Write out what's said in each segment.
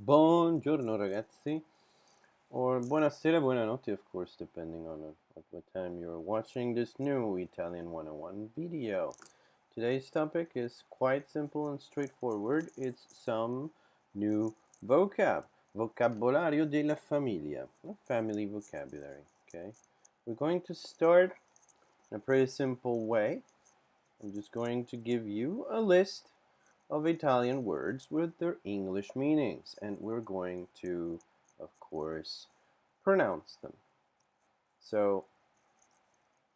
Buongiorno ragazzi, or buonasera, buonanotte, of course, depending on at what time you're watching this new Italian 101 video. Today's topic is quite simple and straightforward. It's some new vocab. Vocabolario della famiglia, family vocabulary, okay? We're going to start in a pretty simple way. I'm just going to give you a list of Italian words with their English meanings, and we're going to, of course, pronounce them. So,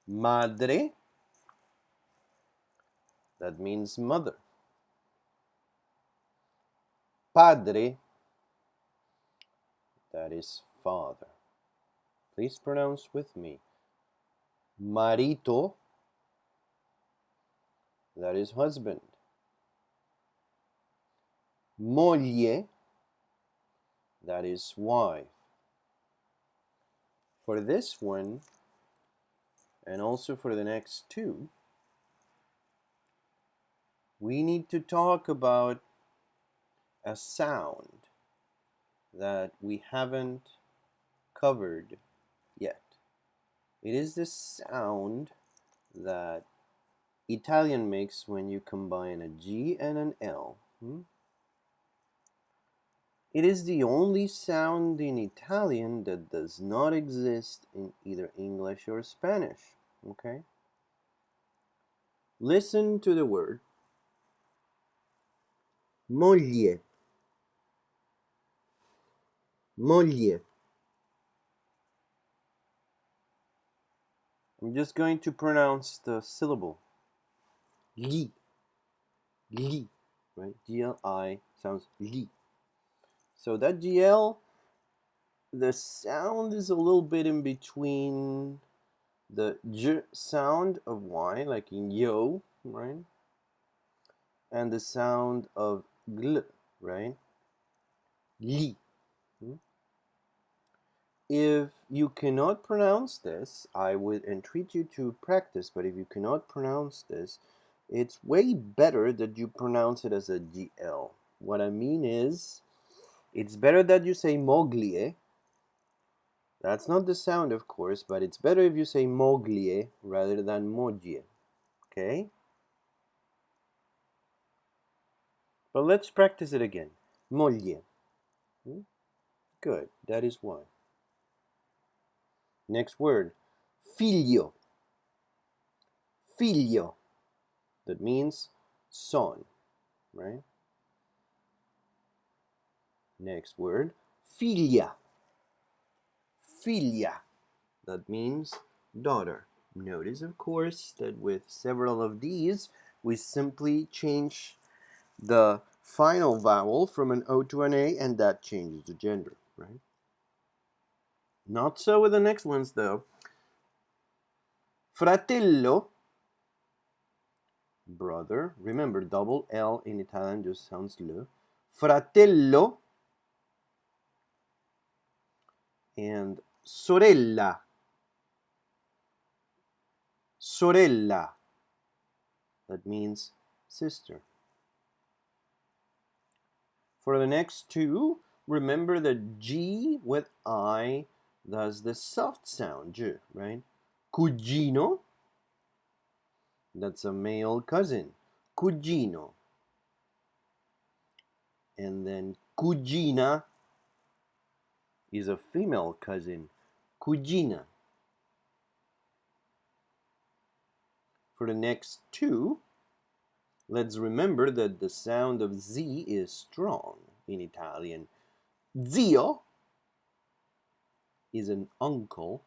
madre, that means mother. Padre, that is father. Please pronounce with me. Marito, that is husband. Moglie, that is wife. For this one, and also for the next two, we need to talk about a sound that we haven't covered yet. It is the sound that Italian makes when you combine a G and an L. It is the only sound in Italian that does not exist in either English or Spanish. Okay? Listen to the word moglie. Moglie. I'm just going to pronounce the syllable. Li. Li. Right? G-L-I sounds li. So that GL, the sound is a little bit in between the J sound of Y, like in yo, right? And the sound of gl, right? Li. If you cannot pronounce this, I would entreat you to practice, but if you cannot pronounce this, it's way better that you pronounce it as a GL. What I mean is, it's better that you say moglie. That's not the sound, of course, but it's better if you say moglie rather than moglie. Okay? But let's practice it again. Moglie. Good. That is one. Next word. Figlio. Figlio. That means son, right? Next word. Figlia. Figlia. That means daughter. Notice, of course, that with several of these, we simply change the final vowel from an O to an A, and that changes the gender, right? Not so with the next ones, though. Fratello, brother. Remember, double L in Italian just sounds L. Fratello. And sorella. Sorella. That means sister. For the next two, remember that G with I does the soft sound, J, right? Cugino, that's a male cousin. Cugino. And then cugina is a female cousin. Cugina. For the next two, let's remember that the sound of Z is strong in Italian. Zio is an uncle.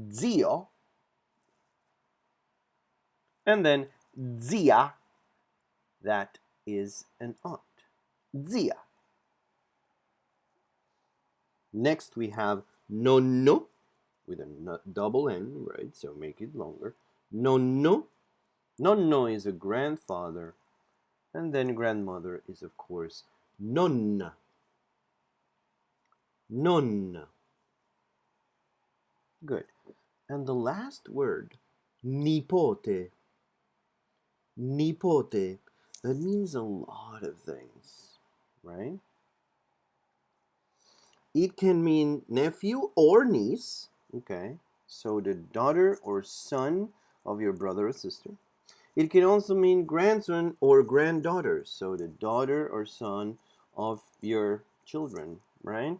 Zio. And then zia, that is an aunt. Zia. Next we have nonno, with a double N, right? So make it longer. Nonno. Nonno is a grandfather. And then grandmother is, of course, nonna. Nonna. Good. And the last word, nipote. Nipote. That means a lot of things, right? It can mean nephew or niece, okay? So the daughter or son of your brother or sister. It can also mean grandson or granddaughter, so the daughter or son of your children, right?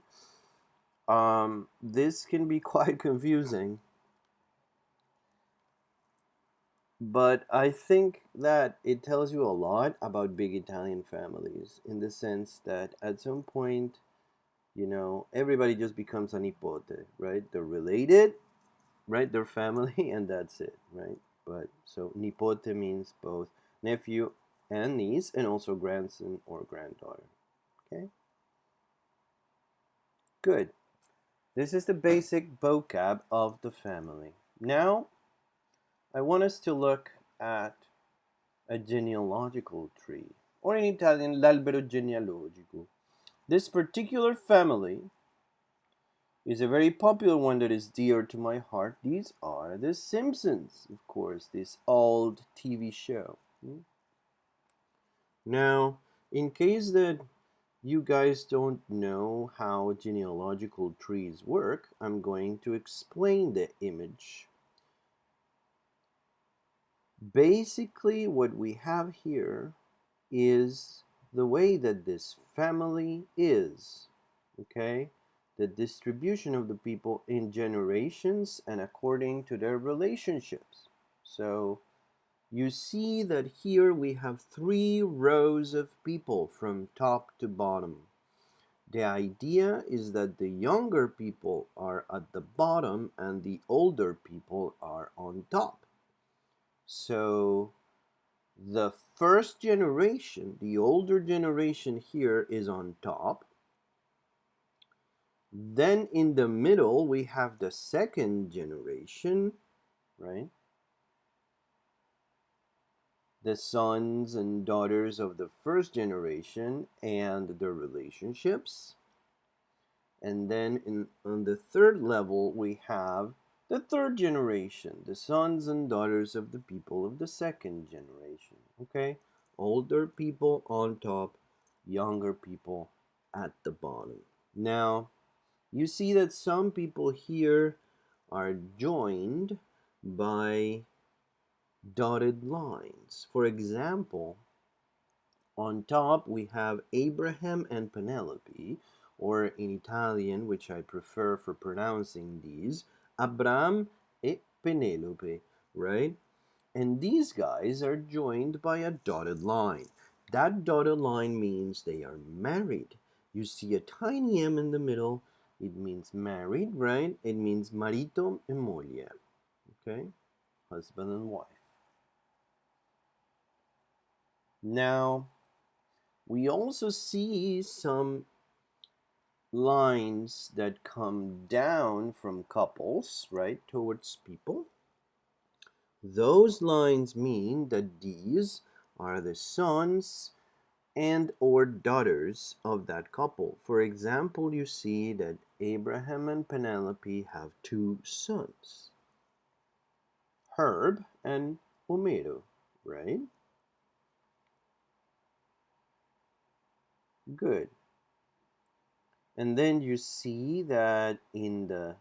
This can be quite confusing, but I think that it tells you a lot about big Italian families in the sense that at some point, everybody just becomes a nipote, right? They're related, right? They're family, and that's it, right? But so nipote means both nephew and niece, and also grandson or granddaughter. Okay, good. This is the basic vocab of the family. Now, I want us to look at a genealogical tree, or in Italian, l'albero genealogico. This particular family is a very popular one that is dear to my heart. These are the Simpsons, of course, this old TV show. Now, in case that you guys don't know how genealogical trees work, I'm going to explain the image. Basically, what we have here is the way that this family is, okay? The distribution of the people in generations and according to their relationships. So you see that here we have 3 rows of people from top to bottom. The idea is that the younger people are at the bottom and the older people are on top. So the first generation, the older generation here, is on top. Then in the middle we have the second generation, right? The sons and daughters of the first generation and their relationships. And then on the third level we have the third generation, the sons and daughters of the people of the second generation. Okay? Older people on top, younger people at the bottom. Now, you see that some people here are joined by dotted lines. For example, on top we have Abraham and Penelope, or in Italian, which I prefer for pronouncing these, Abraham e Penelope, right? And these guys are joined by a dotted line. That dotted line means they are married. You see a tiny m in the middle. It means married, right? It means marito e moglie, okay? Husband and wife. Now, we also see some lines that come down from couples, right, towards people. Those lines mean that these are the sons and or daughters of that couple. For example, you see that Abraham and Penelope have 2 sons, Herb and Homero, right? Good. And then you see that in the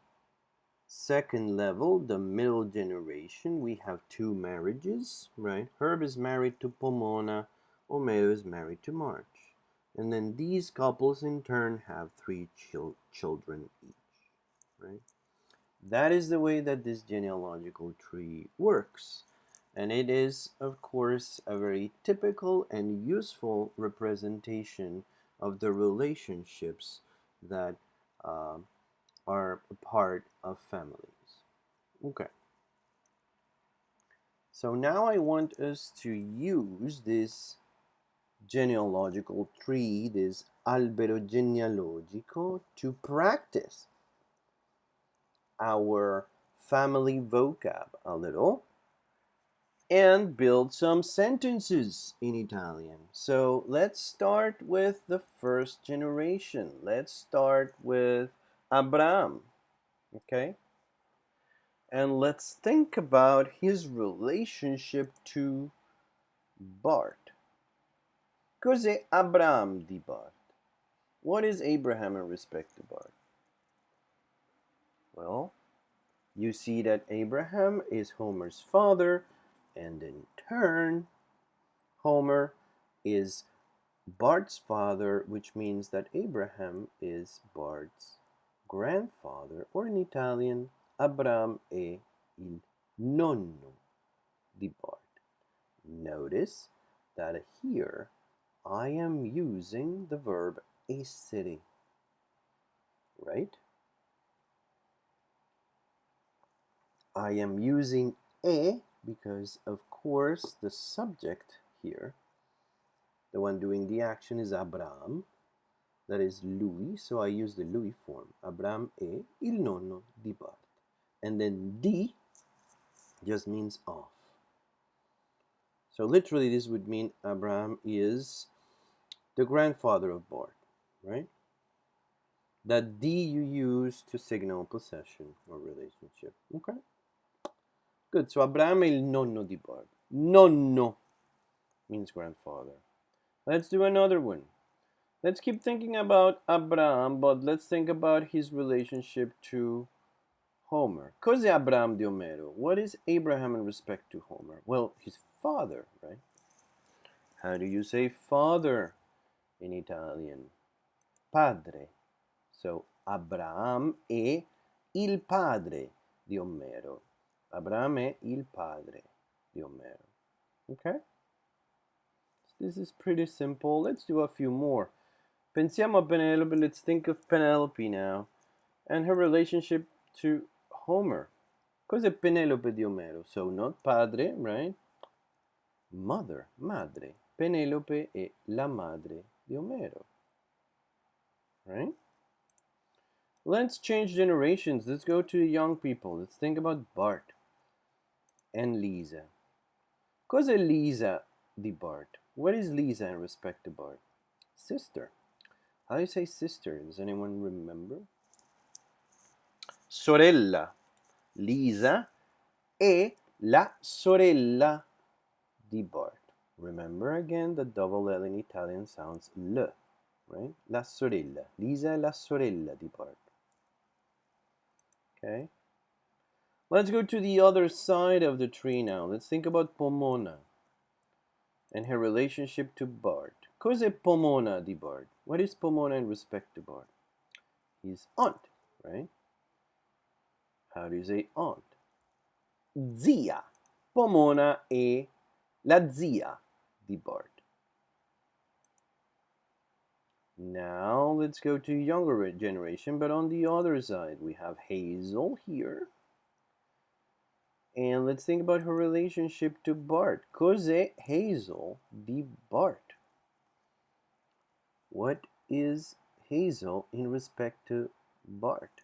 second level, the middle generation, we have 2 marriages, right? Herb is married to Pomona, Homero is married to March. And then these couples in turn have 3 children each, right? That is the way that this genealogical tree works. And it is, of course, a very typical and useful representation of the relationships that are a part of families. Okay. So now I want us to use this genealogical tree, this albero genealogico, to practice our family vocab a little and build some sentences in Italian. So let's start with the first generation. Let's start with Abraham, okay? And let's think about his relationship to Bart. Cos'è Abraham di Bart? What is Abraham in respect to Bart? Well, you see that Abraham is Homer's father, and in turn, Homer is Bart's father, which means that Abraham is Bart's grandfather, or in Italian, Abraham è il nonno di Bart. Notice that here I am using the verb essere, right? I am using e because, of course, the subject here, the one doing the action, is Abraham. That is lui, so I use the lui form. Abraham è il nonno di Bart. And then di just means of. So literally this would mean Abraham is the grandfather of Bart, right? That di you use to signal possession or relationship. Okay? Good. So Abraham è il nonno di Bart. Nonno means grandfather. Let's do another one. Let's keep thinking about Abraham, but let's think about his relationship to Homer. Cos'è Abraham di Omero? What is Abraham in respect to Homer? Well, his father, right? How do you say father in Italian? Padre. So Abraham è il padre di Omero. Abraham è il padre di Omero. Okay? This is pretty simple. Let's do a few more. Pensiamo a Penelope. Let's think of Penelope now and her relationship to Homer. Cos'è Penelope di Omero? So not padre, right? Mother, madre. Penelope è la madre di Omero. Right? Let's change generations. Let's go to the young people. Let's think about Bart and Lisa. Cos'è Lisa di Bart? What is Lisa in respect to Bart? Sister. How do you say sister? Does anyone remember? Sorella. Lisa è la sorella di Bart. Remember again, the double L in Italian sounds L, right? La sorella. Lisa è la sorella di Bart. Okay? Let's go to the other side of the tree now. Let's think about Pomona and her relationship to Bart. Cos'è Pomona di Bart? What is Pomona in respect to Bart? His aunt, right? How do you say aunt? Zia. Pomona è la zia di Bart. Now let's go to younger generation, but on the other side we have Hazel here. And let's think about her relationship to Bart. Cos'è Hazel di Bart? What is Hazel in respect to Bart?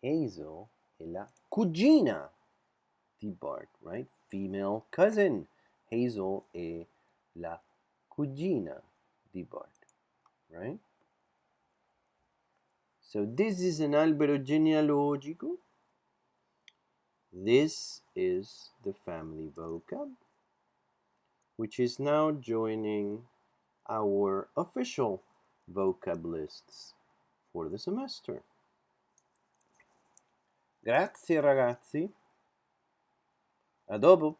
Hazel è la cugina di Bart, right? Female cousin. Hazel è la cugina di Bart, right? So this is an albero genealogico. This is the family vocab, which is now joining our official vocab lists for the semester. Grazie ragazzi. A dopo.